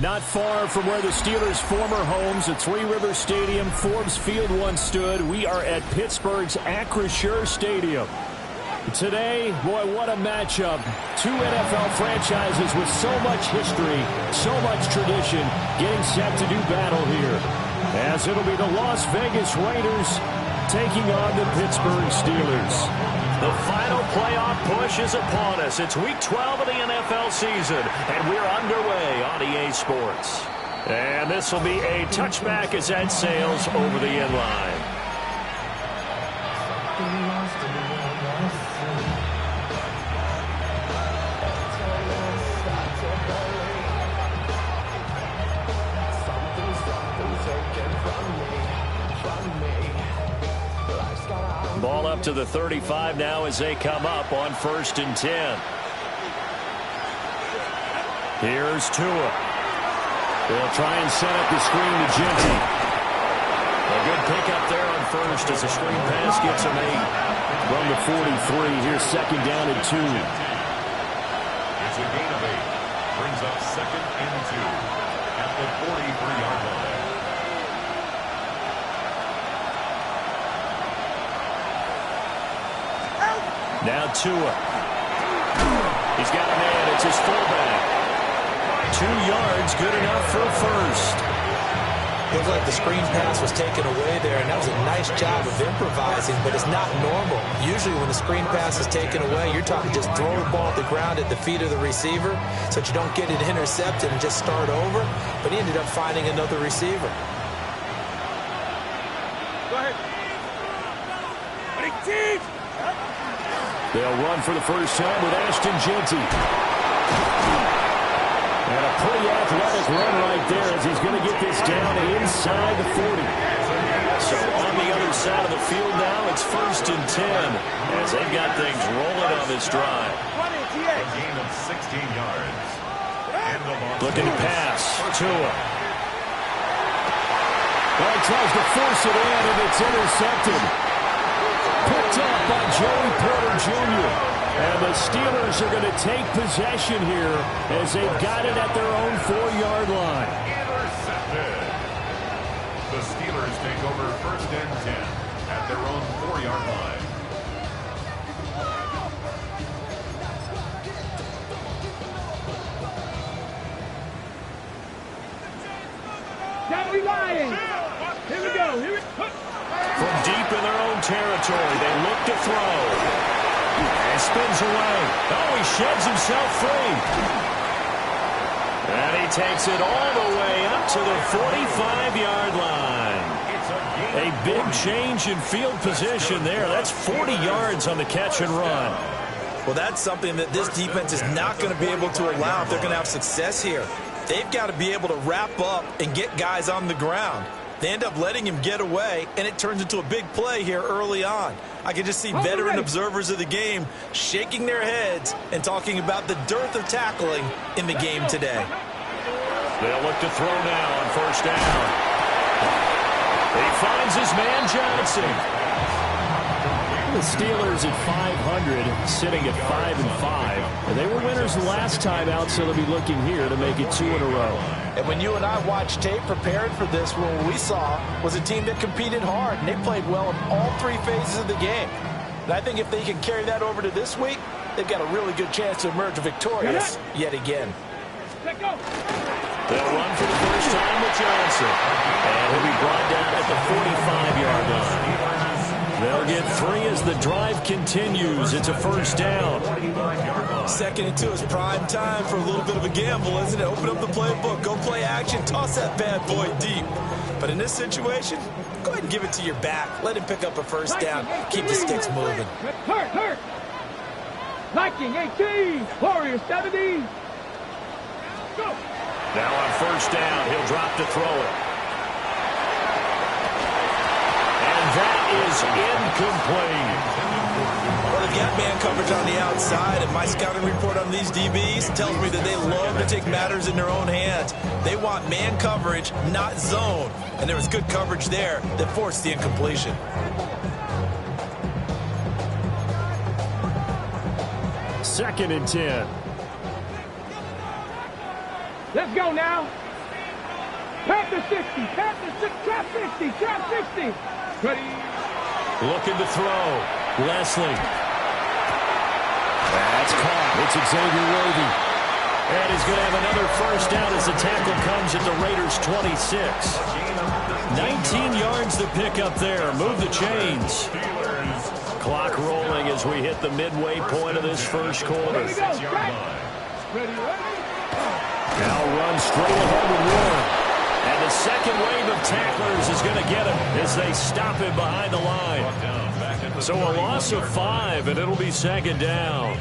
Not far from where the Steelers' former homes at Three Rivers Stadium, Forbes Field once stood, we are at Pittsburgh's Acrisure Stadium. Today, boy, what a matchup. Two NFL franchises with so much history, so much tradition, getting set to do battle here. As it'll be the Las Vegas Raiders taking on the Pittsburgh Steelers. The final playoff push is upon us. It's Week 12 of the NFL season, and we're underway on EA Sports. And this will be a touchback as that sails over the end line. Ball up to the 35 now as they come up on 1st and 10. Here's Tua. They'll try and set up the screen to Genty. A good pickup there on 1st as the screen pass gets him 8. From the 43, here's 2nd down and 2. It's a gain of 8. Brings up 2nd and 2 at the 43-yard line. Now Tua. He's got a man. It's his fullback. 2 yards, good enough for a first. Looks like the screen pass was taken away there, and that was a nice job of improvising, but it's not normal. Usually when the screen pass is taken away, you're talking just throw the ball at the ground at the feet of the receiver so that you don't get it intercepted and just start over, but he ended up finding another receiver. Go ahead. Ready, team! They'll run for the first time with Ashton Genty. And a pretty athletic run right there as he's going to get this down inside the 40. So on the other side of the field now, it's 1st and 10 as they've got things rolling on this drive. A gain of 16 yards. Looking to pass. Tua. Well, he tries to force it in, and it's intercepted. Picked up by Joey Porter Jr. And the Steelers are going to take possession here as they've got it at their own 4-yard line. Intercepted. The Steelers take over 1st and 10 at their own 4-yard line. Now we lying. Here we go. Here we go. From deep in their own territory, they look to throw. And spins away. Oh, he sheds himself free. And he takes it all the way up to the 45-yard line. A big change in field position there. That's 40 yards on the catch and run. Well, that's something that this defense is not going to be able to allow if they're going to have success here. They've got to be able to wrap up and get guys on the ground. They end up letting him get away, and it turns into a big play here early on. I can just see veteran observers of the game shaking their heads and talking about the dearth of tackling in the game today. They'll look to throw now on 1st down. He finds his man Johnson. The Steelers at 500, sitting at 5-5. And they were winners last time out, so they'll be looking here to make it 2 in a row. And when you and I watched tape preparing for this, what we saw was a team that competed hard, and they played well in all 3 phases of the game. And I think if they can carry that over to this week, they've got a really good chance to emerge victorious yet again. Let go. They'll run for the first time with Johnson. And he'll be brought down at the 45-yard line. They'll get 3 as the drive continues. It's a 1st down. 2nd and 2 is prime time for a little bit of a gamble, isn't it? Open up the playbook, go play action, toss that bad boy deep. But in this situation, go ahead and give it to your back. Let him pick up a 1st down. Keep the sticks moving. Hurt. Viking 18, Warriors 70. Go. Now on 1st down, he'll drop to throw it. That is incomplete. Well, they've got man coverage on the outside, and my scouting report on these DBs tells me that they love to take matters in their own hands. They want man coverage, not zone. And there was good coverage there that forced the incompletion. Second and 10. Let's go now. Trap to 60. Trap 60. Trap 60. Ready. Looking to throw. Leslie. That's caught. It's Xavier Worthy. And he's going to have another first down as the tackle comes at the Raiders' 26. 19 yards to pick up there. Move the chains. Clock rolling as we hit the midway point of this first quarter. Ready. Now run straight ahead with Warren. And the second wave of tacklers is going to get him as they stop him behind the line. So a loss of 5, and it'll be second down.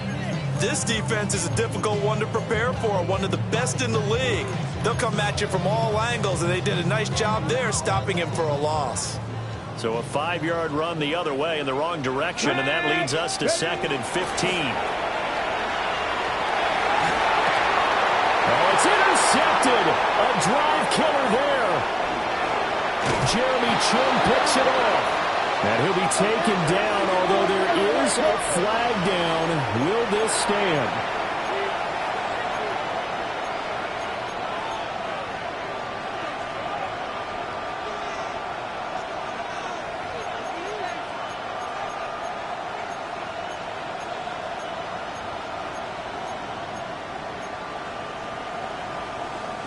This defense is a difficult one to prepare for, one of the best in the league. They'll come at you from all angles, and they did a nice job there stopping him for a loss. So a 5-yard run the other way in the wrong direction, and that leads us to 2nd and 15. Oh, it's intercepted. A drive killer there. Jeremy Chinn picks it off. And he'll be taken down, although there is a flag down. Will this stand?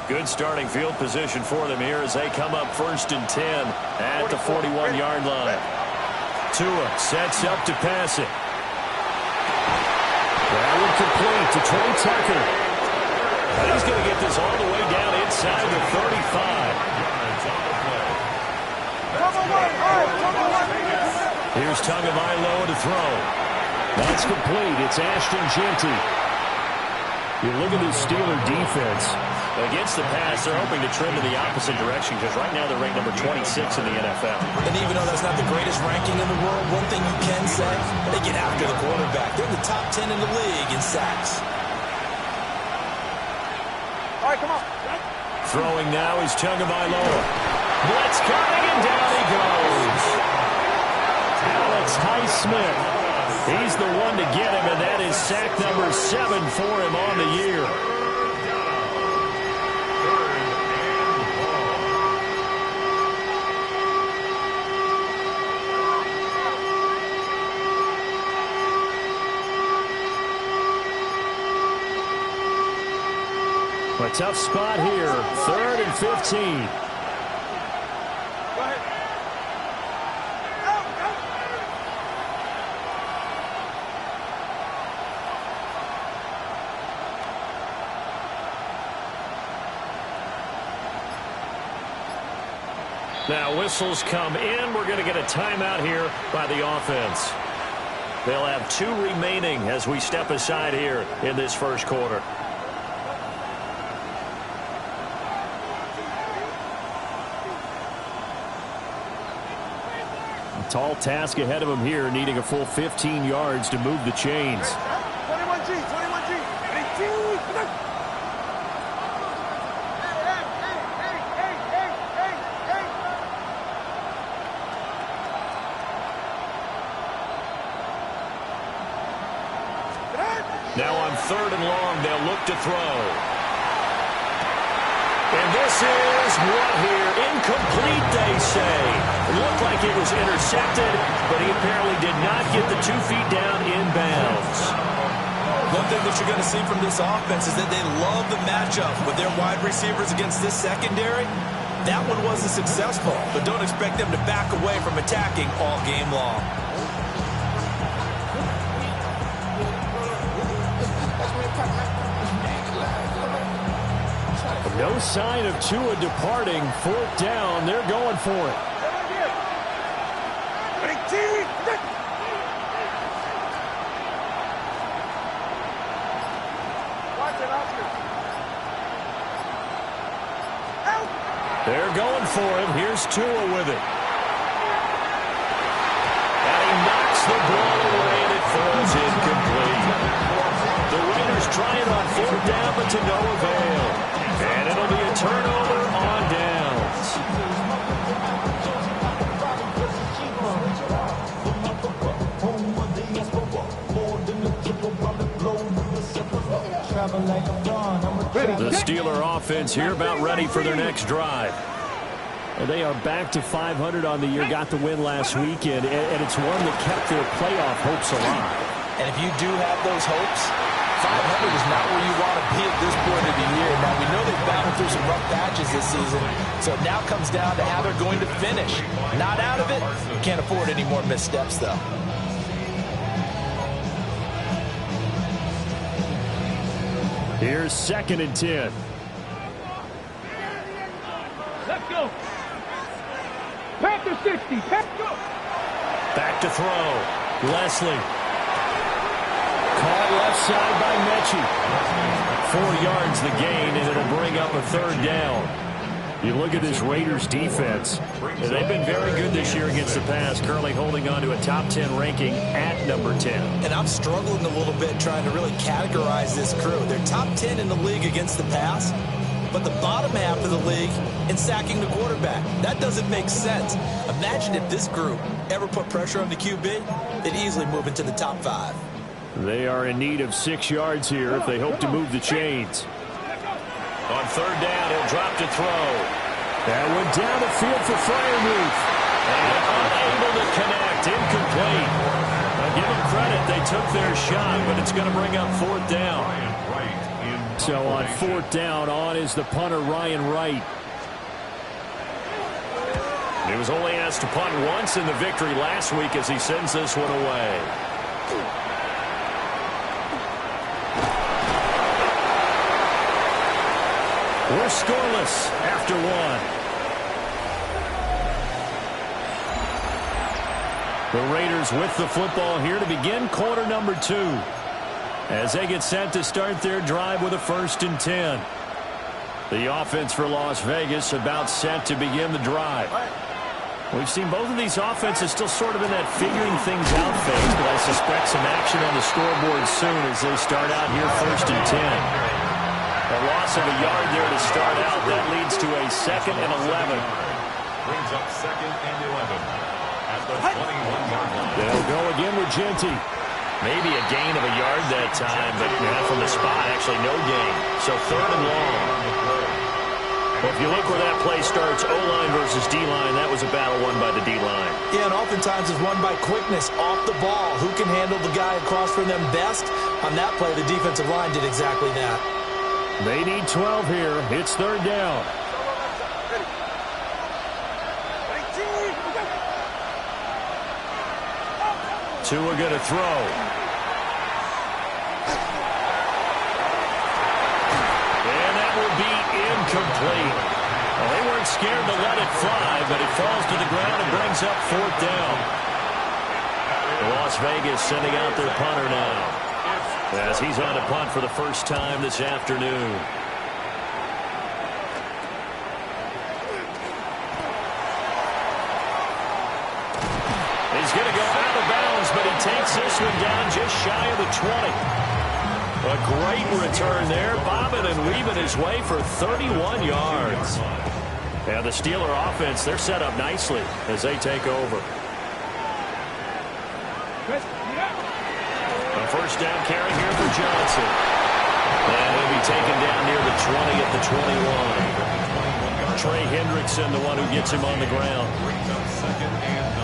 Good starting field position for them here as they come up 1st and 10 at the 41-yard line. Tua sets up to pass it. That one complete to Trey Tucker. And he's going to get this all the way down inside the 35. Here's Tagovailoa to throw. That's complete. It's Ashton Jeanty. You look at this Steeler defense. Against the pass, they're hoping to trend in the opposite direction because right now they're ranked number 26 in the NFL. And even though that's not the greatest ranking in the world, one thing you can say, they get after the quarterback. They're in the top 10 in the league in sacks. All right, come on. Throwing now is Tagovailoa. Blitz coming, and down he goes. Alex Highsmith. He's the one to get him, and that is sack number 7 for him on the year. A tough spot here. 3rd and 15. Now whistles come in. We're going to get a timeout here by the offense. They'll have 2 remaining as we step aside here in this first quarter. Tall task ahead of him here, needing a full 15 yards to move the chains. 21G. 18. Now on 3rd and long, they'll look to throw. And this is what here? Incomplete, they say. It looked like it was intercepted, but he apparently did not get the 2 feet down in bounds. One thing that you're going to see from this offense is that they love the matchup with their wide receivers against this secondary. That one wasn't successful, but don't expect them to back away from attacking all game long. No sign of Tua departing. 4th down. They're going for it. They're going for him. Here's Tua with it. And he knocks the ball away, and it falls incomplete. The Raiders try it on 4th down, but to no avail. And it'll be a turnover on downs. The Steeler offense here about ready for their next drive. They are back to 500 on the year, got the win last weekend, and it's one that kept their playoff hopes alive. And if you do have those hopes, 500 is not where you want to be at this point of the year. Now, we know they've battled through some rough patches this season, so it now comes down to how they're going to finish. Not out of it. Can't afford any more missteps, though. Here's 2nd and 10. Let's go. Panther 60. Panther. Back to throw. Leslie. Caught left side by Mechie. 4 yards the gain, and it'll bring up a 3rd down. You look at this Raiders defense. They've been very good this year against the pass, currently holding on to a top 10 ranking at number 10. And I'm struggling a little bit trying to really categorize this crew. They're top 10 in the league against the pass, but the bottom half of the league in sacking the quarterback. That doesn't make sense. Imagine if this group ever put pressure on the QB, they'd easily move into the top 5. They are in need of 6 yards here if they hope to move the chains. On 3rd down, he'll drop to throw. That went down the field for Freiermuth. And unable to connect. Incomplete. Now give them credit. They took their shot, but it's going to bring up 4th down. So on 4th down, on is the punter, Ryan Wright. He was only asked to punt once in the victory last week as he sends this one away. We're scoreless after 1. The Raiders with the football here to begin quarter number 2. As they get set to start their drive with a 1st and 10. The offense for Las Vegas about set to begin the drive. We've seen both of these offenses still sort of in that figuring things out phase, but I suspect some action on the scoreboard soon as they start out here 1st and 10. A loss of a yard there to start out. That leads to a 2nd and 11. Brings up 2nd and 11 at the 21-yard line. They'll go again with Genty. Maybe a gain of a yard that time, but from the spot, actually no gain. So 3rd and long. Well, if you look where that play starts, O-line versus D-line, that was a battle won by the D-line. Yeah, and oftentimes it's won by quickness off the ball. Who can handle the guy across from them best? On that play, the defensive line did exactly that. They need 12 here. It's 3rd down. Tua going to throw. And that will be incomplete. Well, they weren't scared to let it fly, but it falls to the ground and brings up 4th down. Las Vegas sending out their punter now, as he's on to punt for the first time this afternoon. He's going to go out of bounds, but he takes this one down just shy of the 20. A great return there, bobbing and weaving his way for 31 yards. Yeah, the Steeler offense, they're set up nicely as they take over. A 1st down carry here for Johnson. And he'll be taken down near the 20 at the 21. Trey Hendrickson, the one who gets him on the ground.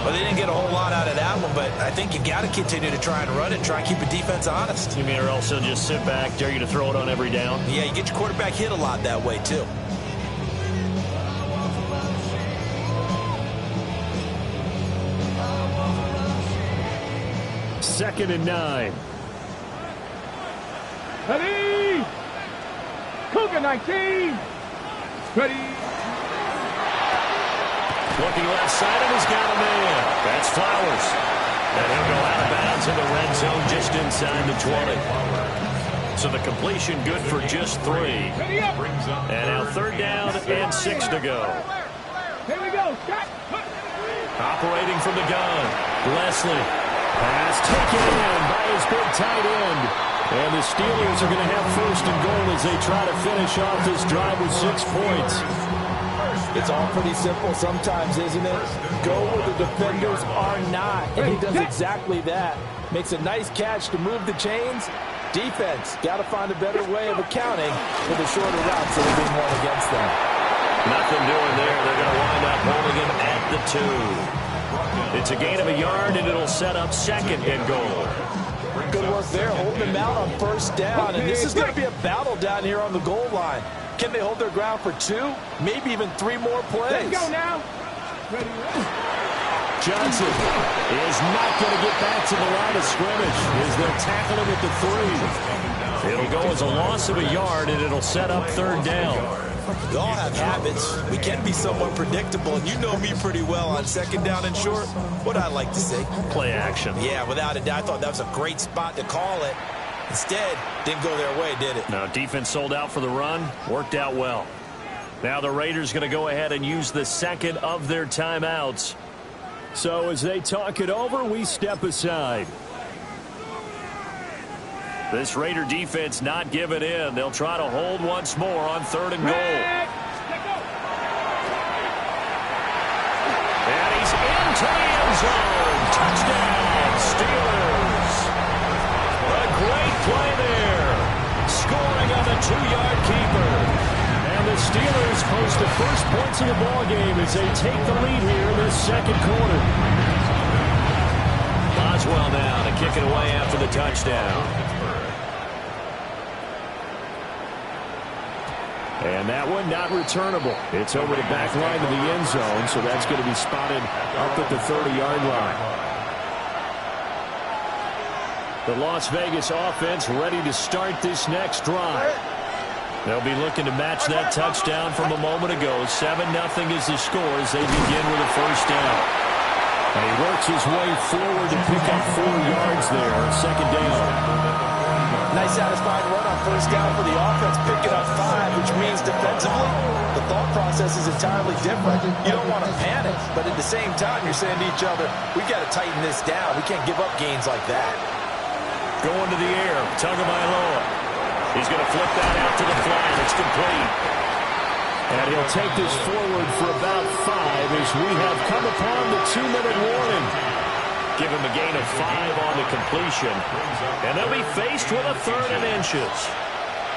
Well, they didn't get a whole lot out of that one, but I think you've got to continue to try and run it, try and keep the defense honest. You mean or else he'll just sit back, dare you to throw it on every down? Yeah, you get your quarterback hit a lot that way, too. Second and 9. Ready? Cougar 19. Ready? Looking left side, and he's got a man. That's Flowers. And he'll go out of bounds in the red zone just inside the 20. So the completion good for just 3. And now 3rd down and 6 to go. Here we go. Shot. Operating from the gun, Leslie. Pass taken in by his big tight end. And the Steelers are going to have 1st and goal as they try to finish off this drive with 6 points. It's all pretty simple sometimes, isn't it? Go where the defenders are not. And he does exactly that. Makes a nice catch to move the chains. Defense, got to find a better way of accounting for the shorter routes that are being won against them. Nothing doing there. They're going to wind up 2. It's a gain of a yard, and it'll set up second and goal. Good work there, holding them out on first down. And this is going to be a battle down here on the goal line. Can they hold their ground for 2, maybe even 3 more plays? Let's go now. Johnson is not going to get back to the line of scrimmage as they'll tackle him at the 3. It'll go as a loss of a yard, and it'll set up third down. We all have habits. We can be somewhat predictable, and you know me pretty well on second down and short. What I like to say? Play action. Yeah, without a doubt, I thought that was a great spot to call it. Instead, didn't go their way, did it? Now, defense sold out for the run. Worked out well. Now the Raiders going to go ahead and use the second of their timeouts. So as they talk it over, we step aside. This Raider defense not giving in. They'll try to hold once more on 3rd and goal. And he's into the end zone. Touchdown, Steelers. A great play there. Scoring on the 2-yard keeper. And the Steelers post the first points of the ball game as they take the lead here in this second quarter. Boswell now to kick it away after the touchdown. And that one not returnable. It's over the back line of the end zone, so that's going to be spotted up at the 30-yard line. The Las Vegas offense ready to start this next drive. They'll be looking to match that touchdown from a moment ago. 7-0 is the score as they begin with a first down. And he works his way forward to pick up 4 yards there. Second down. Nice satisfying run on first down for the offense, picking up 5, which means defensively, the thought process is entirely different. You don't want to panic, but at the same time, you're saying to each other, we've got to tighten this down. We can't give up gains like that. Going to the air, Tagovailoa. He's going to flip that out to the flat. It's complete. And he'll take this forward for about 5 as we have come upon the 2-minute warning. Give him a gain of 5 on the completion. And they'll be faced with a 3rd and inches.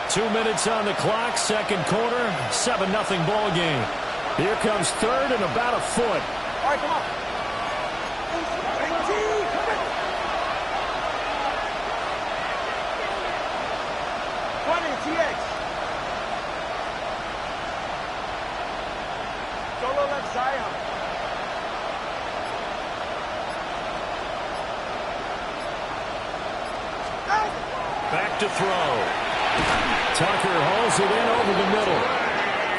2 minutes on the clock, second quarter, 7-0 ball game. Here comes 3rd and about a foot. All right, come on. 20, TX. Solo left side. Back to throw. Tucker hauls it in over the middle.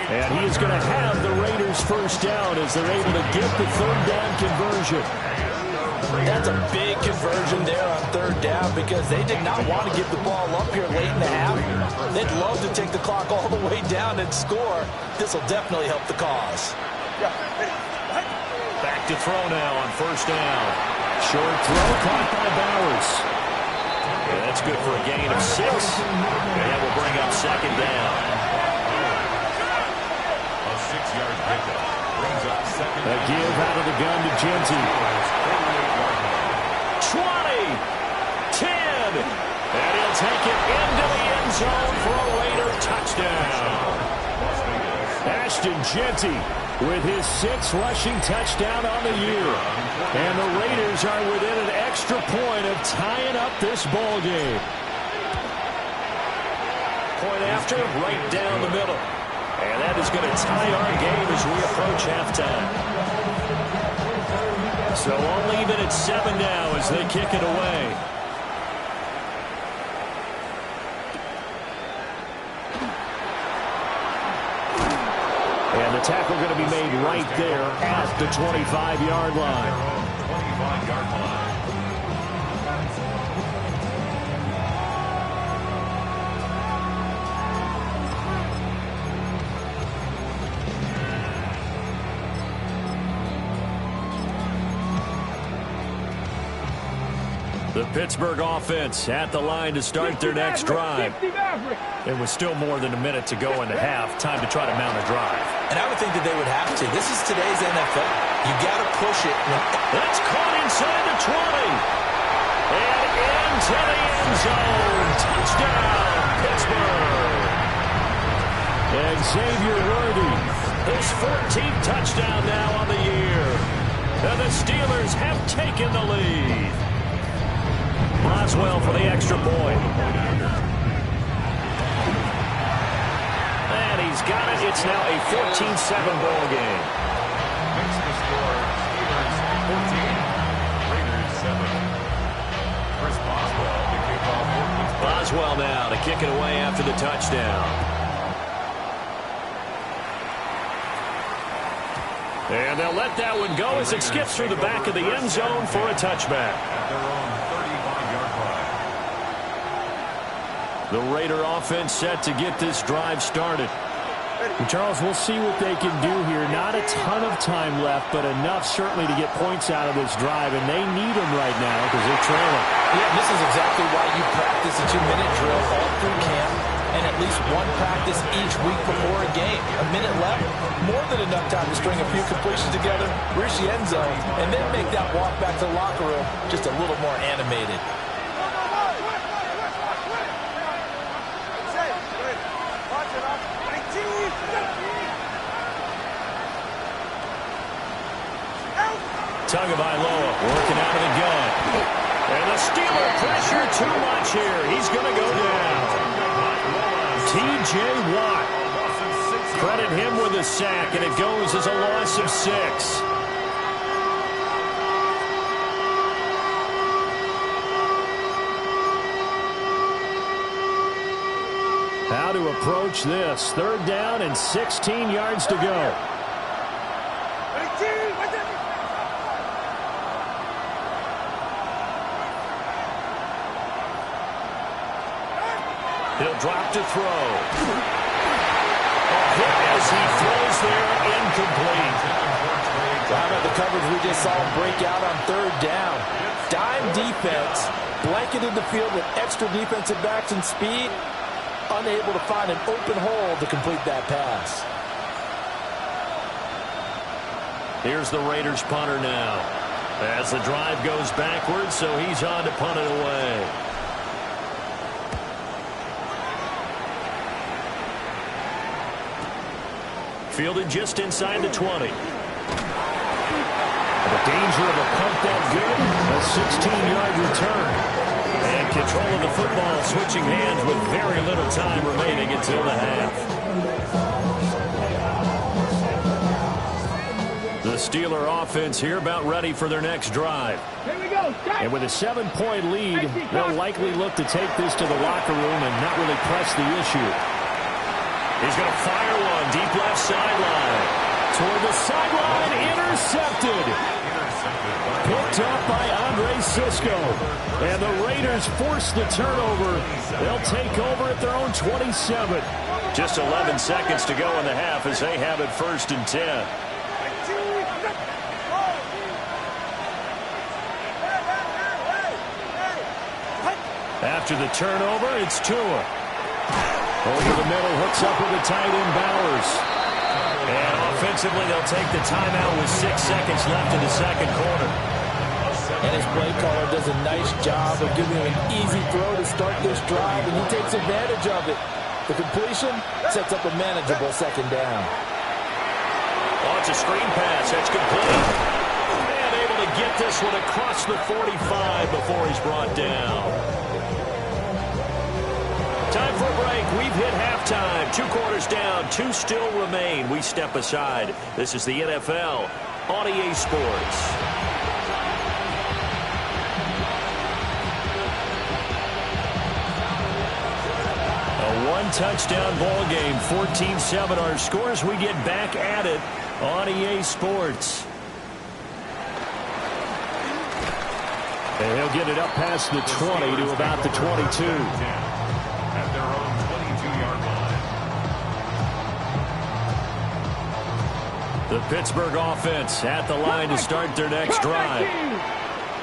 And he is going to have the Raiders first down as they're able to get the 3rd down conversion. That's a big conversion there on 3rd down because they did not want to give the ball up here late in the half. They'd love to take the clock all the way down and score. This will definitely help the cause. Back to throw now on first down. Short throw caught by Bowers. Yeah, that's good for a gain of 6. And that will bring up second down. A 6-yard pickup brings up second A give out of the gun to Genty. 20, 10, and he'll take it into the end zone for a Raider touchdown. Ashton Genty with his 6th rushing touchdown on the year. And the Raiders are within an extra point of tying up this ball game. Point after, right down the middle. And that is going to tie our game as we approach halftime. So only even at 7 now as they kick it away. And the tackle going to be made right there at the 25-yard line. 25-yard line. The Pittsburgh offense at the line to start their next drive. It was still more than a minute to go in the half. Time to try to mount a drive. And I would think that they would have to. This is today's NFL. You got to push it. That's caught inside the 20. And into the end zone. Touchdown, Pittsburgh. And Xavier Worthy. His 14th touchdown now on the year. And the Steelers have taken the lead. Boswell for the extra point. And he's got it. It's now a 14-7 ball game. Makes the score Steelers 14, Raiders 7. Chris Boswell to kick off for Pittsburgh. Boswell now to kick it away after the touchdown. And they'll let that one go as it skips through the back of the end zone for a touchback. At their own 35-yard line. The Raider offense set to get this drive started. And Charles, we'll see what they can do here. Not a ton of time left, but enough certainly to get points out of this drive, and they need them right now because they're trailing. Yeah, this is exactly why you practice a 2-minute drill all through camp and at least one practice each week before a game. A minute left, more than enough time to string a few completions together, reach the end zone, and then make that walk back to the locker room just a little more animated. Tagovailoa working out of the gun. And the Steeler pressure too much here. He's going to go down. T.J. Watt. Credit him with a sack, and it goes as a loss of 6. How to approach this. 3rd down and 16 yards to go. He'll drop to throw. A hit as he throws there, incomplete. How about the coverage we just saw break out on 3rd down? Dime defense, blanketed the field with extra defensive backs and speed, unable to find an open hole to complete that pass. Here's the Raiders punter now. As the drive goes backwards, so he's on to punt it away. Fielded just inside the 20. The danger of a punt that good. A 16-yard return. And control of the football switching hands with very little time remaining until the half. The Steeler offense here about ready for their next drive. Here we go. And with a 7-point lead, they'll likely look to take this to the locker room and not really press the issue. He's going to fire one deep left sideline. Toward the sideline, intercepted. Picked up by Andre Cisco. And the Raiders force the turnover. They'll take over at their own 27. Just 11 seconds to go in the half as they have it 1st and 10. After the turnover, it's Tua. Over the middle, hooks up with the tight end Bowers. And offensively, they'll take the timeout with 6 seconds left in the 2nd quarter. And his play caller does a nice job of giving him an easy throw to start this drive, and he takes advantage of it. The completion sets up a manageable 2nd down. Oh, it's a screen pass. That's complete. And able to get this one across the 45 before he's brought down. Time for a break. We've hit halftime. 2 quarters down. 2 still remain. We step aside. This is the NFL on EA Sports. A 1-touchdown ball game. 14-7 our scores. We get back at it on EA Sports. And he'll get it up past the 20 to about the 22. At their own 22-yard line. The Pittsburgh offense at the line to start their next drive.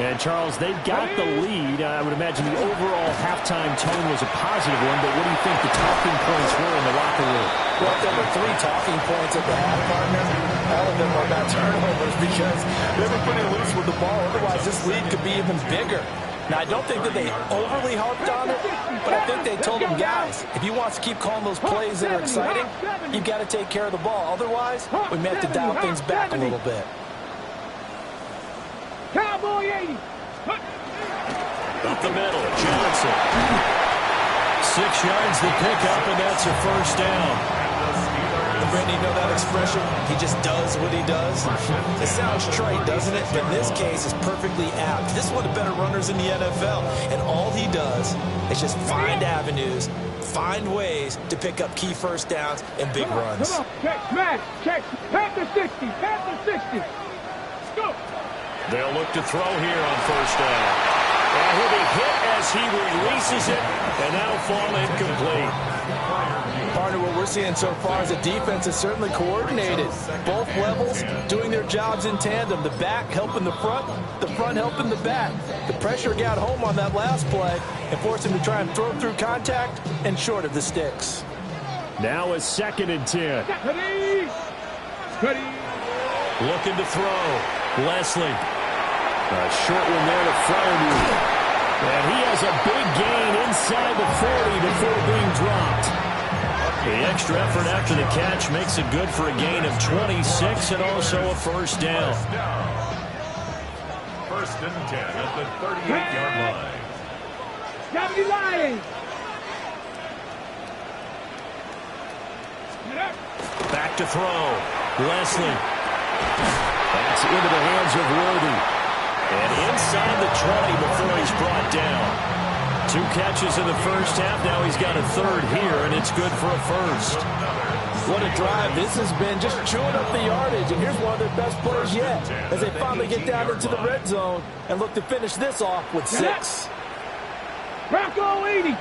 And, Charles, they've got the lead. I would imagine the overall halftime tone was a positive one, but what do you think the talking points were in the locker room? Well, there were 3 talking points at the half, partner. All of them were about turnovers because they were pretty loose with the ball. Otherwise, this lead could be even bigger. Now, I don't think that they overly harped on it, but I think they told them, guys, if you want to keep calling those plays that are exciting, you've got to take care of the ball. Otherwise, we may have to dial things back a little bit. Cowboy 80. Up the middle, Johnson. 6 yards the pickup, and that's a first down. Brandon, you know that expression? He just does what he does. It sounds trite, doesn't it? But in this case, it's perfectly apt. This is one of the better runners in the NFL. And all he does is just find avenues, find ways to pick up key first downs and big runs. Come on, check, smash, check. Panther 60, Panther 60. Let's go. They'll look to throw here on first down. And he'll be hit as he releases it, and that'll fall incomplete. Partner, what we're seeing so far is the defense is certainly coordinated. Both levels doing their jobs in tandem. The back helping the front helping the back. The pressure got home on that last play and forced him to try and throw through contact and short of the sticks. Now a 2nd and 10. Ready. Ready. Looking to throw. Leslie. A short one there to Freiermuth. And he has a big gain inside the 40 before being dropped. The extra effort after the catch makes it good for a gain of 26 and also a first down. First and 10 at the 38-yard line. W Lions. Back to throw. Leslie. That's into the hands of Worthy. And inside the 20 before he's brought down. 2 catches in the first half. Now he's got a 3rd here, and it's good for a first. What a drive. This has been just chewing up the yardage, and here's one of their best plays yet as they finally get down into the red zone and look to finish this off with 6. Bronco 80.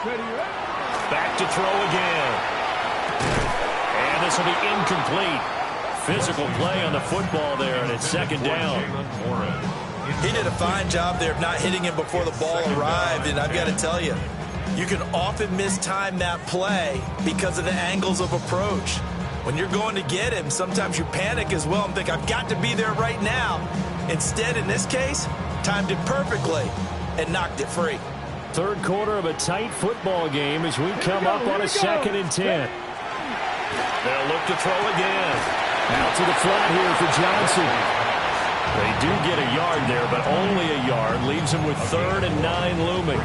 Ready. Back to throw again. And this will be incomplete. Physical play on the football there, and it's 2nd down. He did a fine job there of not hitting him before the ball arrived, and I've got to tell you, you can often mistime that play because of the angles of approach. When you're going to get him, sometimes you panic as well and think, I've got to be there right now. Instead, in this case, timed it perfectly and knocked it free. 3rd quarter of a tight football game as we come up on a 2nd and 10. They'll look to throw again. Out to the flat here for Johnson. They do get a yard there, but only a yard. Leaves them with 3rd and 9 looming.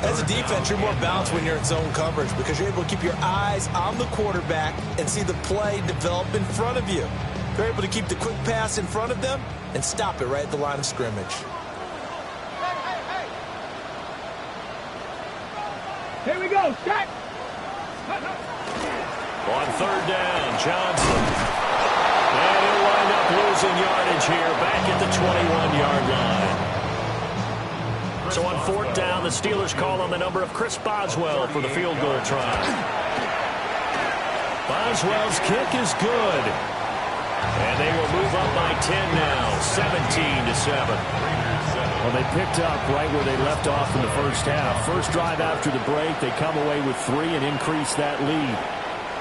As a defense, you're more balanced when you're in zone coverage because you're able to keep your eyes on the quarterback and see the play develop in front of you. You're able to keep the quick pass in front of them and stop it right at the line of scrimmage. Here we go, Scott. On 3rd down, Johnson. And he'll wind up losing yardage here back at the 21-yard line. So on 4th down, the Steelers call on the number of Chris Boswell for the field goal try. Boswell's kick is good. And they will move up by 10 now, 17-7. Well, they picked up right where they left off in the first half. First drive after the break, they come away with 3 and increase that lead.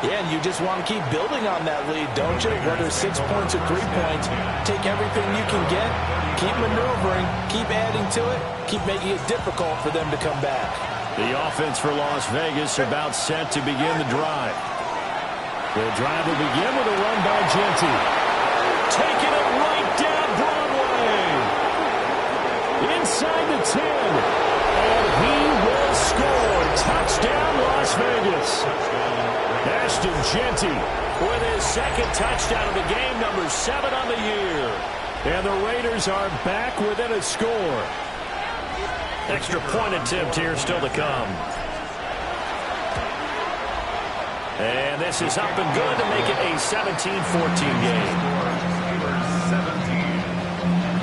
Yeah, and you just want to keep building on that lead, don't you? Whether it's 6 points or 3 points, take everything you can get, keep maneuvering, keep adding to it, keep making it difficult for them to come back. The offense for Las Vegas about set to begin the drive. The drive will begin with a run by Genty. Taking it right down Broadway. Inside the 10. And he will score. Touchdown, Las Vegas. Ashton Genty with his 2nd touchdown of the game, number 7 on the year. And the Raiders are back within a score. Extra point attempt here still to come. And this is up and good to make it a 17-14 game. 17,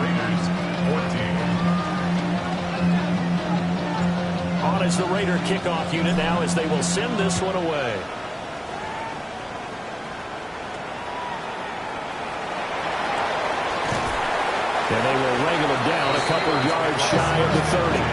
Raiders 14. On is the Raider kickoff unit now as they will send this one away. And they will wrangle it down a couple of yards shy of the 30.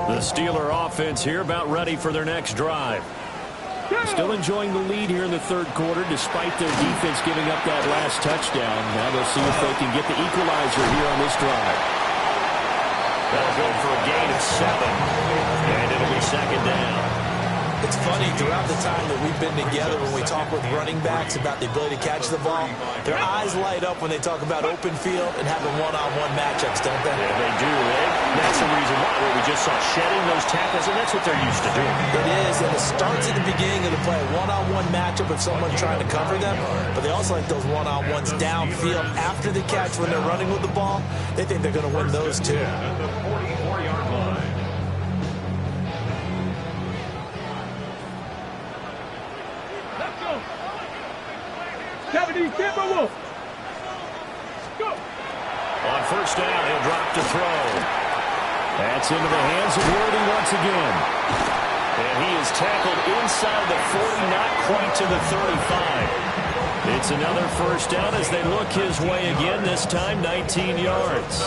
The Steeler offense here about ready for their next drive. Still enjoying the lead here in the third quarter, despite their defense giving up that last touchdown. Now they'll see if they can get the equalizer here on this drive. That'll go for a gain of 7, and it'll be second down. It's funny, throughout the time that we've been together, when we talk with running backs about the ability to catch the ball, their eyes light up when they talk about open field and having one-on-one matchups, don't they? Yeah, they do. That's the reason why we just saw shedding those tackles, and that's what they're used to doing. It is, and it starts at the beginning of the play. One-on-one matchup if someone's trying to cover them, but they also like those one-on-ones downfield after the catch when they're running with the ball. They think they're going to win those too. At the 44-yard line. Let's go. 70, Timberwolf. Go. On first down, he'll drop to throw. That's into the hands of Worthy once again. And he is tackled inside the 40, not quite to the 35. It's another first down as they look his way again, this time 19 yards.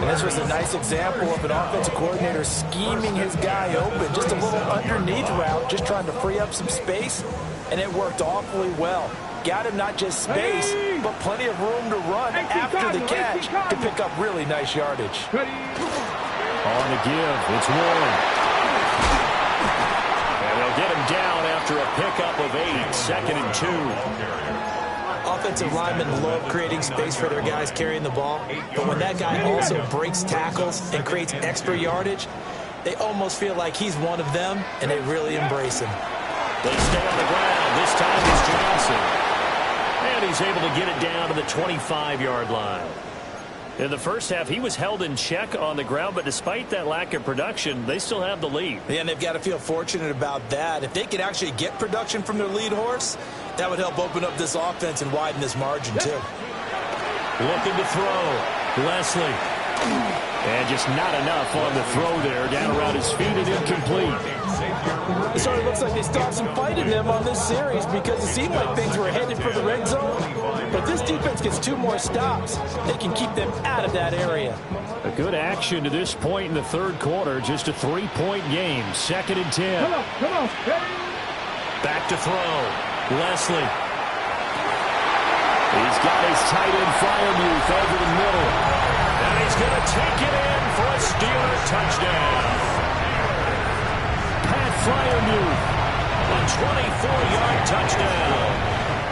And this was a nice example of an offensive coordinator scheming his guy open. Just a little underneath route, just trying to free up some space, and it worked awfully well. Got him not just space, but plenty of room to run after the catch to pick up really nice yardage. On the give, it's Warren. And they'll get him down after a pickup of 8, second and 2. Offensive linemen love creating space for their guys carrying the ball, but when that guy also breaks tackles and creates extra yardage, they almost feel like he's one of them, and they really embrace him. They stay on the ground. This time it's Johnson. And he's able to get it down to the 25-yard line. In the first half, he was held in check on the ground, but despite that lack of production, they still have the lead. Yeah, and they've got to feel fortunate about that. If they could actually get production from their lead horse, that would help open up this offense and widen this margin, too. Looking to throw. Leslie. And just not enough on the throw there. Down around his feet and incomplete. It sort of looks like they still have some fight in them on this series because it seemed like things were headed for the red zone. But this defense gets 2 more stops. They can keep them out of that area. A good action to this point in the third quarter. Just a 3-point game. Second and 10. Come on. Back to throw. Leslie. He's got his tight end Freiermuth over the middle. And he's going to take it in for a Steeler touchdown. Pat Freiermuth. A 24-yard touchdown.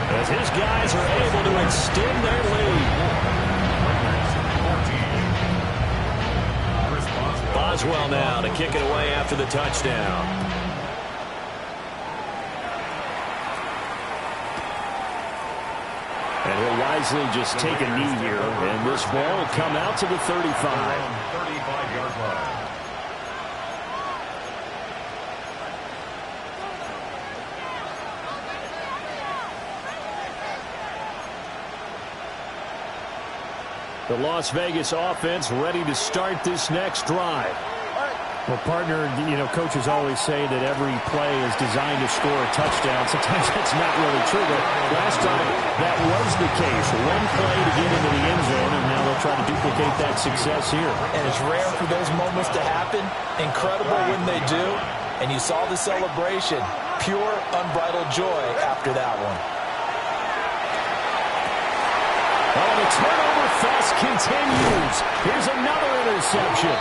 As his guys are able to extend their lead. Boswell now to kick it away after the touchdown. And he'll wisely just take a knee here, and this ball will come out to the 35. 35-yard line. The Las Vegas offense ready to start this next drive. Well, partner, coaches always say that every play is designed to score a touchdown. Sometimes that's not really true, but last time that was the case. One play to get into the end zone, and now they'll try to duplicate that success here. And it's rare for those moments to happen. Incredible when they do. And you saw the celebration. Pure, unbridled joy after that one. Oh, the turnover fest continues. Here's another interception.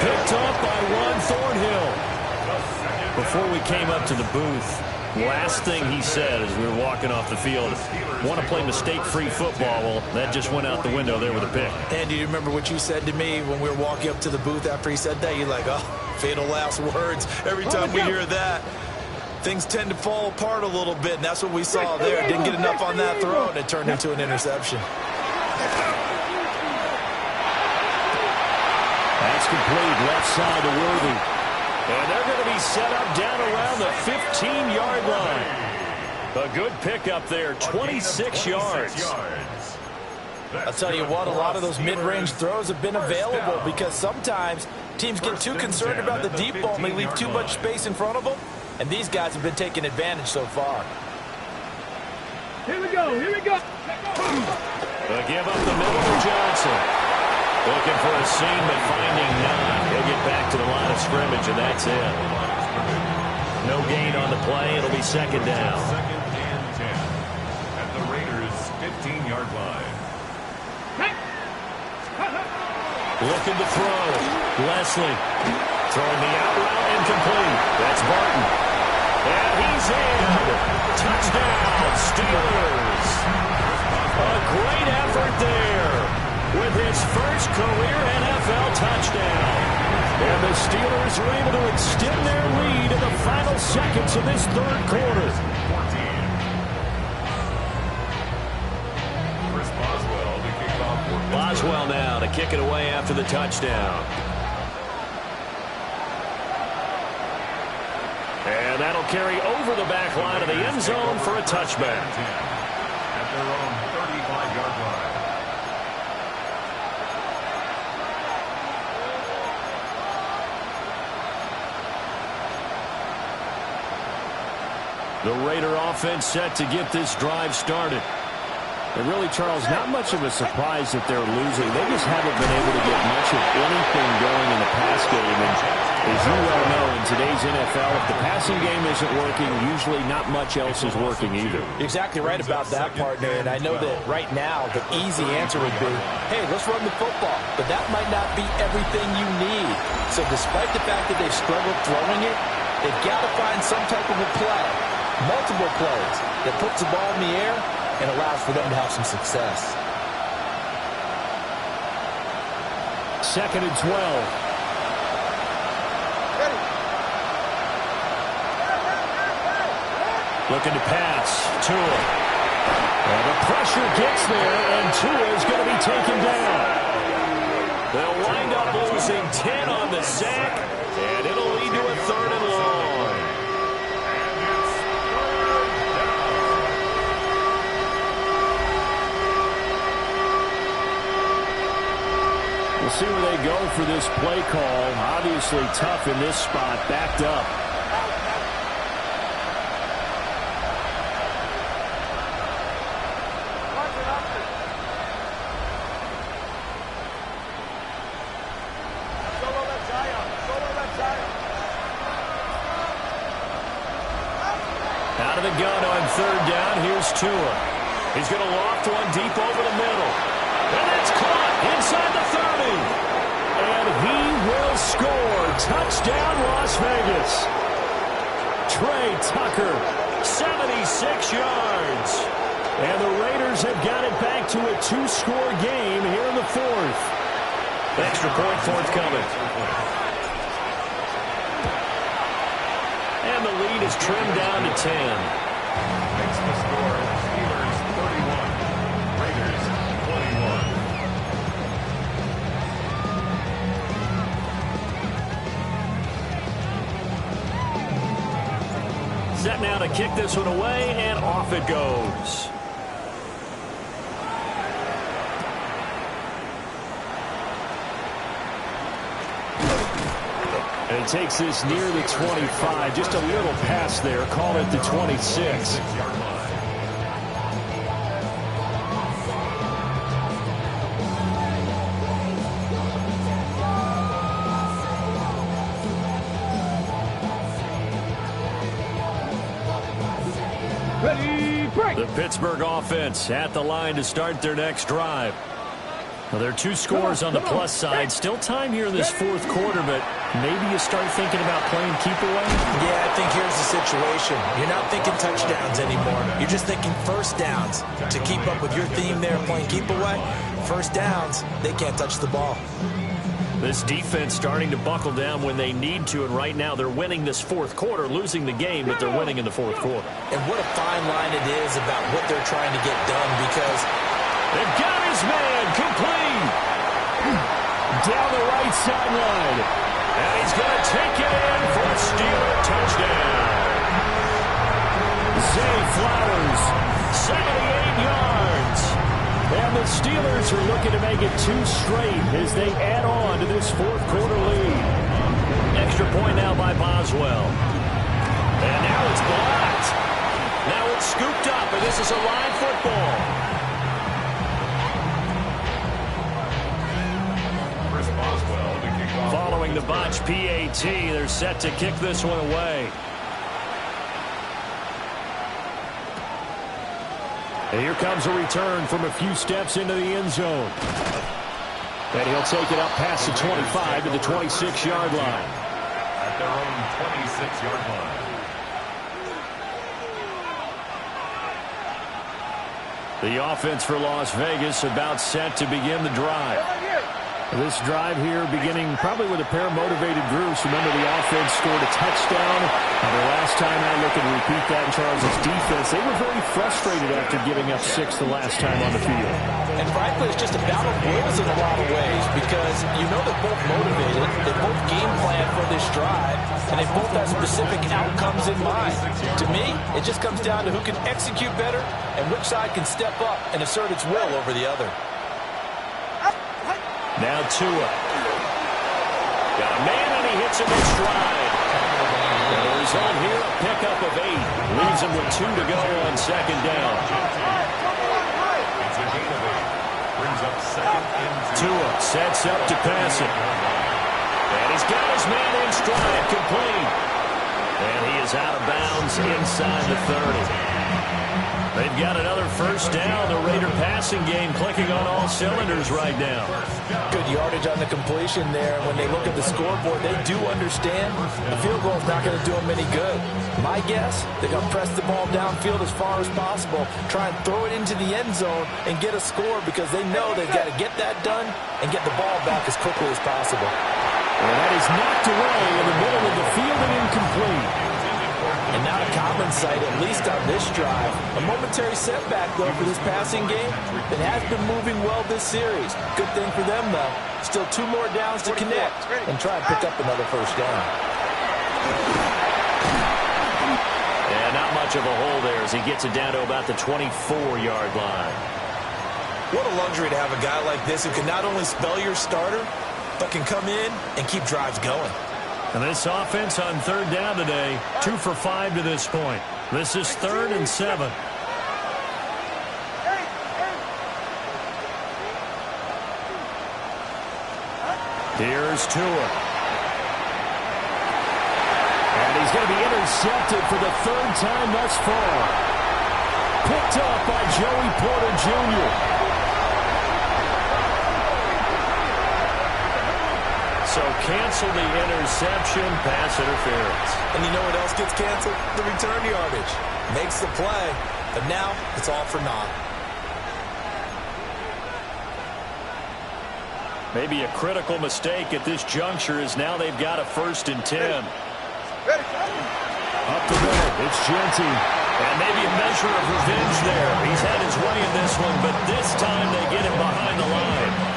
Picked up by Juan Thornhill. Before we came up to the booth, last thing he said as we were walking off the field, want to play mistake-free football. Well, that just went out the window there with a pick. And do you remember what you said to me when we were walking up to the booth after he said that? You're like, oh, fatal last words. Every time we hear that, things tend to fall apart a little bit, and that's what we saw there. Didn't get enough on that throw, and it turned into an interception. That's complete, left side to Worthy. And they're going to be set up down around the 15-yard line. A good pickup there, 26 yards. I'll tell you what, a lot of those mid-range throws have been available because sometimes teams get too concerned about the deep ball and they leave too much space in front of them, and these guys have been taking advantage so far. Here we go. They'll give up the middle to Johnson. Looking for a seam, but finding none. He'll get back to the line of scrimmage, and that's it. No gain on the play. It'll be second down. Second and 10 at the Raiders' 15-yard line. Looking to throw. Leslie throwing the out route incomplete. That's Barton. And he's in. Touchdown, Steelers. A great effort there with his first career NFL touchdown. And the Steelers are able to extend their lead in the final seconds of this third quarter. 14. Chris Boswell to kick off for Pittsburgh. Boswell now to kick it away after the touchdown. And that'll carry over the back line of the end zone for a touchback. At their own 35-yard line. The Raider offense set to get this drive started. And really, Charles, not much of a surprise that they're losing. They just haven't been able to get much of anything going in the pass game. And as you well know, in today's NFL, if the passing game isn't working, usually not much else is working either. You're exactly right about that, partner. And I know that right now the easy answer would be, hey, let's run the football. But that might not be everything you need. So despite the fact that they've struggled throwing it, they've got to find some type of a play, multiple plays, that puts the ball in the air and allows for them to have some success. Second and 12. Looking to pass. Tua. And the pressure gets there, and Tua is going to be taken down. They'll wind up losing 10 on the sack, and it'll lead to a third and long. We'll see where they go for this play call. Obviously tough in this spot, backed up. Out of the gun on third down, here's Tua. He's going to loft one deep over the middle. And it's caught inside the 30. And he will score. Touchdown, Las Vegas. Trey Tucker, 76 yards. and the Raiders have got it back to a two-score game here in the fourth. Extra point forthcoming. And the lead is trimmed down to 10. Makes the score Steelers 31, Raiders 21. Set now to kick this one away, and off it goes. And it takes this near the 25. Just a little pass there. Call it the 26. 6-yard line. Ready, break. The Pittsburgh offense at the line to start their next drive. Well, there are two scores on the plus side. Still time here in this fourth quarter, but maybe you start thinking about playing keep away? Yeah, I think here's the situation. You're not thinking touchdowns anymore. You're just thinking first downs. To keep up with your theme there, playing keep away, first downs, they can't touch the ball. This defense starting to buckle down when they need to, and right now they're winning this fourth quarter, losing the game, but they're winning in the fourth quarter. And what a fine line it is about what they're trying to get done, because they've got his man complete down the right sideline. And he's going to take it in for a Steeler touchdown. Zay Flowers, 78 yards. and the Steelers are looking to make it two straight as they add on to this fourth quarter lead. Extra point now by Boswell. And now it's blocked. Now it's scooped up, and this is a live football. Chris Boswell to kick off. Following the botch PAT, they're set to kick this one away. And here comes a return from a few steps into the end zone. And he'll take it up past the 25 to the 26-yard line. At their own 26-yard line. The offense for Las Vegas about set to begin the drive. This drive here beginning probably with a pair of motivated groups. Remember, the offense scored a touchdown. The last time I look and repeat that in Charles' defense, they were very frustrated after giving up 6 the last time on the field. And frankly, it's just a battle of wills in a lot of ways because you know they're both motivated, they both game plan for this drive, and they both have specific outcomes in mind. To me, it just comes down to who can execute better and which side can step up and assert its will over the other. Now Tua. Got a man, and he hits him in stride. And the result here, a pickup of 8. Leaves him with 2 to go on second down. It's a gain of 8. Brings up second and 2. Tua sets up to pass it. And he's got his man in stride, complete. And he is out of bounds inside the 30. They've got another first down. The Raider passing game clicking on all cylinders right now. Good yardage on the completion there. When they look at the scoreboard, they do understand the field goal is not going to do them any good. My guess, they're going to press the ball downfield as far as possible, try and throw it into the end zone and get a score because they know they've got to get that done and get the ball back as quickly as possible. And that is knocked away in the middle of the field and incomplete. And not a common sight, at least on this drive. A momentary setback, though, for this passing game that has been moving well this series. Good thing for them, though. Still 2 more downs to connect and try and pick up another first down. And not much of a hole there as he gets it down to about the 24-yard line. What a luxury to have a guy like this who can not only spell your starter, but can come in and keep drives going. And this offense on third down today, 2 for 5 to this point. This is 3rd and 7. Here's Tua. And he's going to be intercepted for the 3rd time thus far. Picked up by Joey Porter Jr. So cancel the interception, pass interference. And you know what else gets canceled? The return yardage. Makes the play, but now it's all for naught. Maybe a critical mistake at this juncture is now they've got a 1st and 10. Up the middle, it's Genty. And maybe a measure of revenge there. He's had his way in this one, but this time they get him behind the line.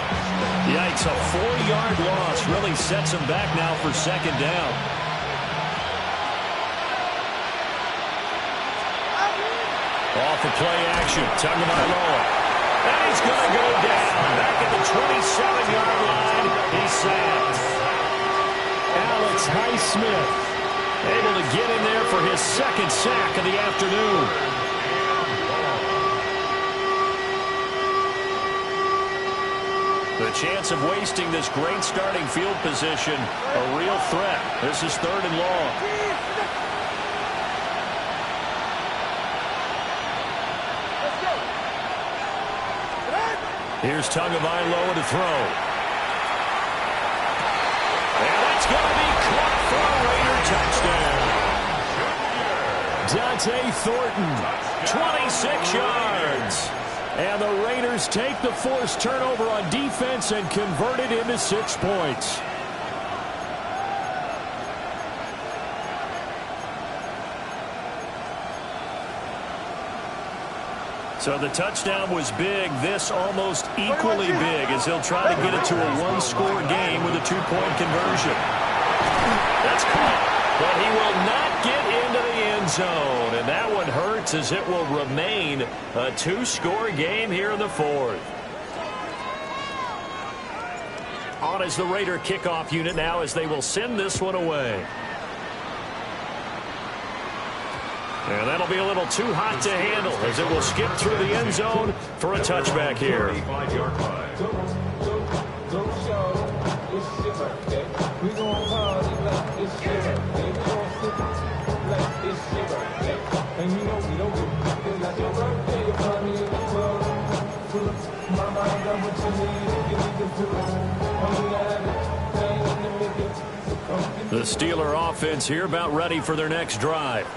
Yikes, a 4-yard loss really sets him back now for 2nd down. Off the play action, Tagovailoa. And he's going to go down. Back at the 27-yard line, he's sacked. Alex Highsmith able to get in there for his 2nd sack of the afternoon. The chance of wasting this great starting field position, a real threat. This is 3rd and long. Here's Tagovailoa to throw. And that's going to be caught for a Raider touchdown. Dante Thornton, 26 yards. And the Raiders take the forced turnover on defense and convert it into 6 points. So the touchdown was big. This almost equally big as he'll try to get it to a 1-score game with a 2-point conversion. That's caught, but he will not get into the end zone. And that one hurts as it will remain a 2-score game here in the 4th. On is the Raider kickoff unit now as they will send this one away. And that'll be a little too hot to handle as it will skip through the end zone for a touchback here. 35-yard line. And you know we don't get like your birthday, The Steeler offense here about ready for their next drive.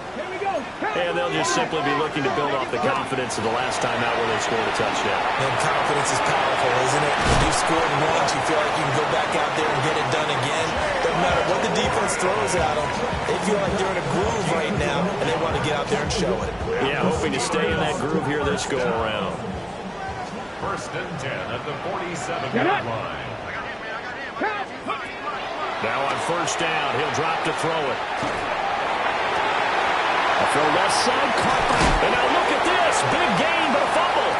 And they'll just simply be looking to build off the confidence of the last time out where they scored a touchdown. And confidence is powerful, isn't it? When you've scored once, you feel like you can go back out there and get it done again. Doesn't matter what the defense throws at them. They feel like they're in a groove right now, and they want to get out there and show it. Yeah, hoping to stay in that groove here this go-around. First and 10 at the 47-yard line. Now on first down, he'll drop to throw it. A throw left side, caught by. And now look at this. Big gain, but a fumble.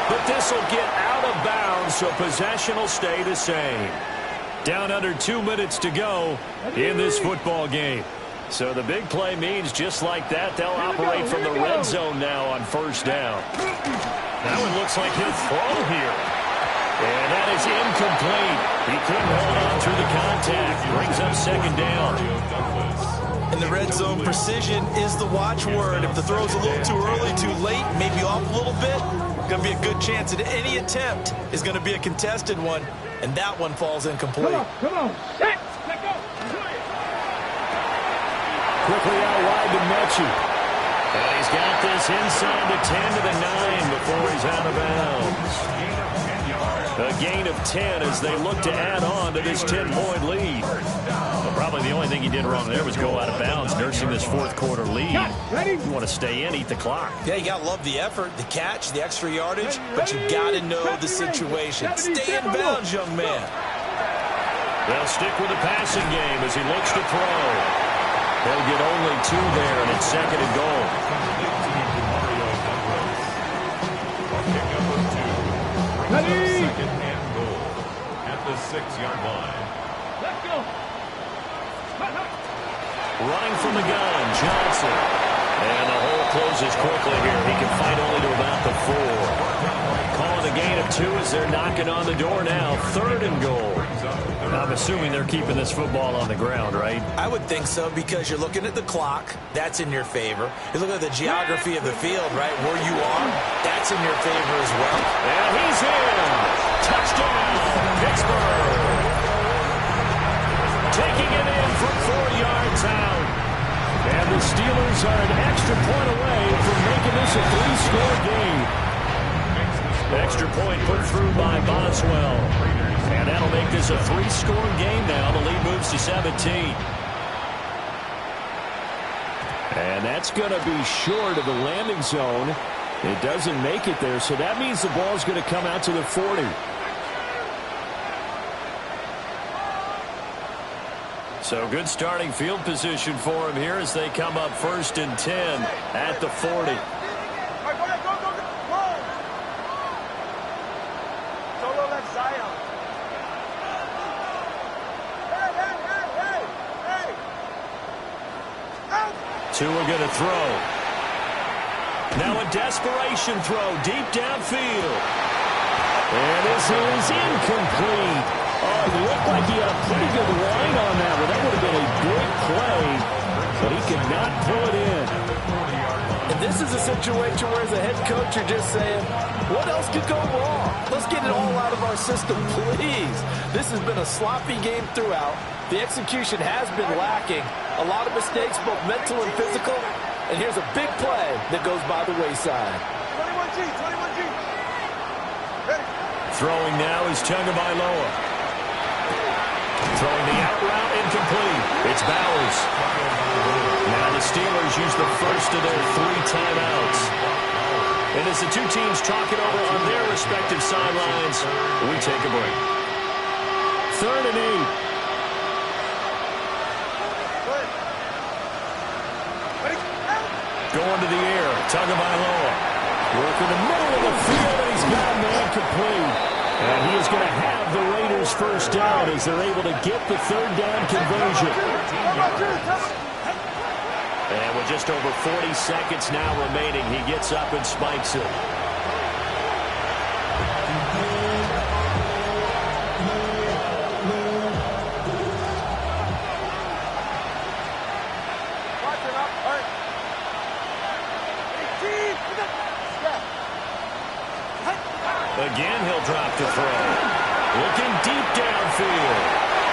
But this will get out of bounds, so possession will stay the same. Down under 2 minutes to go in this football game. So the big play means just like that, they'll operate from the red zone now on first down. That one looks like he'll throw here. And that is incomplete. He couldn't hold on through the contact. Brings up second down. In the red zone, precision is the watchword. If the throw's a little too early, too late, maybe off a little bit, going to be a good chance that any attempt is going to be a contested one, and that one falls incomplete. Come on. Set. Let go. Quickly out wide to Mechie. And he's got this inside the 10 to the 9 before he's out of bounds. A gain of 10 as they look to add on to this 10-point lead. Well, probably the only thing he did wrong there was go out of bounds, nursing this fourth-quarter lead. You want to stay in, eat the clock. Yeah, you got to love the effort, the catch, the extra yardage, but you got to know the situation. Stay in bounds, young man. They'll stick with the passing game as he looks to throw. They'll get only 2 there, and it's second and goal. Second and goal at the 6-yard line. Let's go. Running from the gun, Johnson. And the hole closes quickly here. He can fight only to about the 4. Calling a gain of 2 as they're knocking on the door now. Third and goal. I'm assuming they're keeping this football on the ground, right? I would think so, because you're looking at the clock. That's in your favor. You look at the geography of the field, right, where you are. That's in your favor as well. And he's in. Touchdown, Pittsburgh. Taking it in from 4 yards out. And the Steelers are an extra point away from making this a 3-score game. Extra point put through by Boswell. And that'll make this a 3-score game now. The lead moves to 17. And that's going to be short of the landing zone. It doesn't make it there, so that means the ball's going to come out to the 40. So good starting field position for him here as they come up first and 10 at the 40. Tua going to throw. Now a desperation throw deep downfield. And this is incomplete. Oh, it looked like he had a pretty good line on that one. That would have been a big play, but he could not pull it in. And this is a situation where as a head coach you're just saying, what else could go wrong? Let's get it all out of our system, please. This has been a sloppy game throughout. The execution has been lacking. A lot of mistakes, both mental and physical. And here's a big play that goes by the wayside. 21G. Ready. Throwing now is Tagovailoa. Throwing the out route incomplete. It's Bowers. Now the Steelers use the first of their 3 timeouts. And as the 2 teams talk it over on their respective sidelines, we take a break. 3rd and 8. Going to the air, Tagovailoa. Working the middle of the field, and he's got a man complete. And he is going to have the Raiders first down as they're able to get the 3rd down conversion. And with just over 40 seconds now remaining, he gets up and spikes it. Again, he'll drop to throw. Looking deep downfield.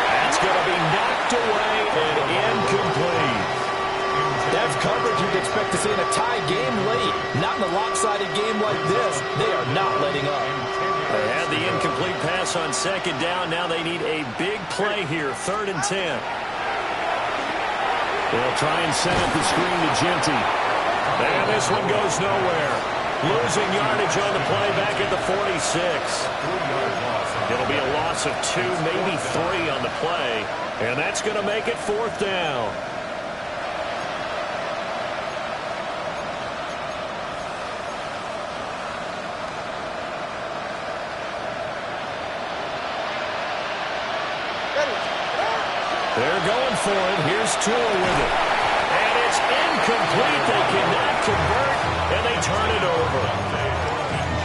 That's going to be knocked away and incomplete. That's coverage you'd expect to see in a tie game late. Not in a lopsided game like this. They are not letting up. They had the incomplete pass on second down. Now they need a big play here, 3rd and 10. They'll try and set up the screen to Genty. And this one goes nowhere. Losing yardage on the play back at the 46. It'll be a loss of 2, maybe 3 on the play. And that's going to make it 4th down. They're going for it. Here's Tua with it. And it's incomplete. They cannot convert, and they turn it over.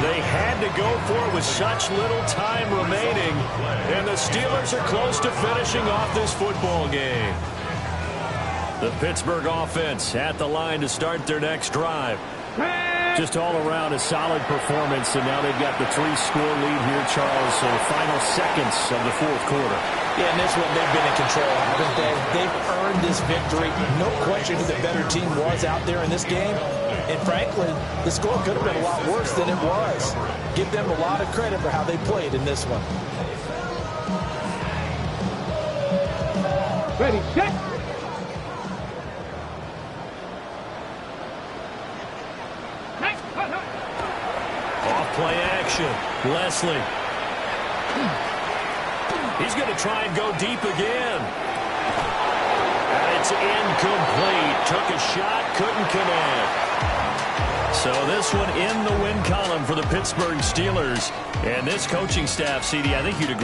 They had to go for it with such little time remaining, and the Steelers are close to finishing off this football game. The Pittsburgh offense at the line to start their next drive. Just all around a solid performance, and now they've got the 3-score lead here, Charles, so the final seconds of the 4th quarter. Yeah, in this one, they've been in control, haven't they? They've earned this victory. No question who the better team was out there in this game. And frankly, the score could have been a lot worse than it was. Give them a lot of credit for how they played in this one. Ready, set. Off-play action. Leslie. He's going to try and go deep again. And it's incomplete. Took a shot, couldn't connect. So this one in the win column for the Pittsburgh Steelers. And this coaching staff, CD, I think you'd agree.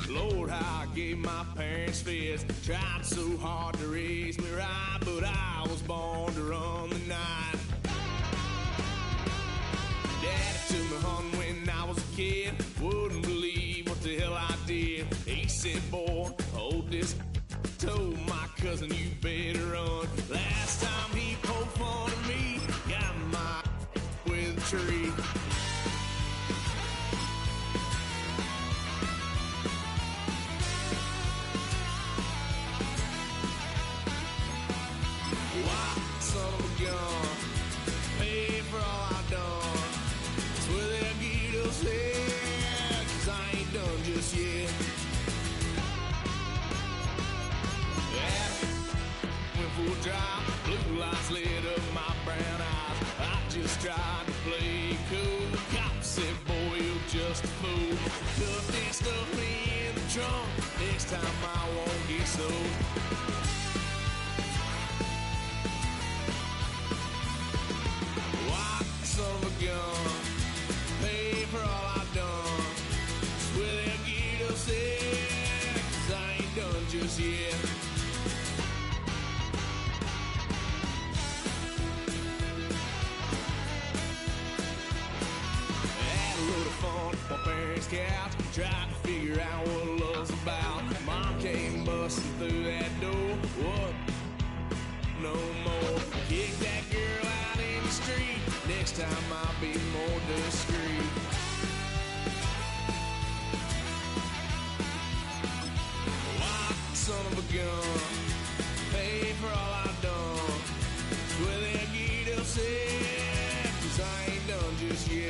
Lord, how I gave my parents fist. Tried so hard to raise me right, but I was born to run the night. Daddy took me hunting when I was a kid. Wouldn't believe what the hell I did. He said, boy, hold this. Told my cousin, you better run. Last time he poked fun at me, got my with a tree. Blue lights lit up my brown eyes. I just tried to play cool. The cop said, boy, you're just a fool. Cuffed and stuffed me in the trunk. Next time I won't get so. White son of a gun. Pay for all I've done. Swear they'll get upset, 'cause I ain't done just yet. Couch, tried to figure out what love's about. Mom came busting through that door. What? No more. Kick that girl out in the street. Next time I'll be more discreet. White son of a gun. Pay for all I've done. Swear they'll get upset, 'cause I ain't done just yet.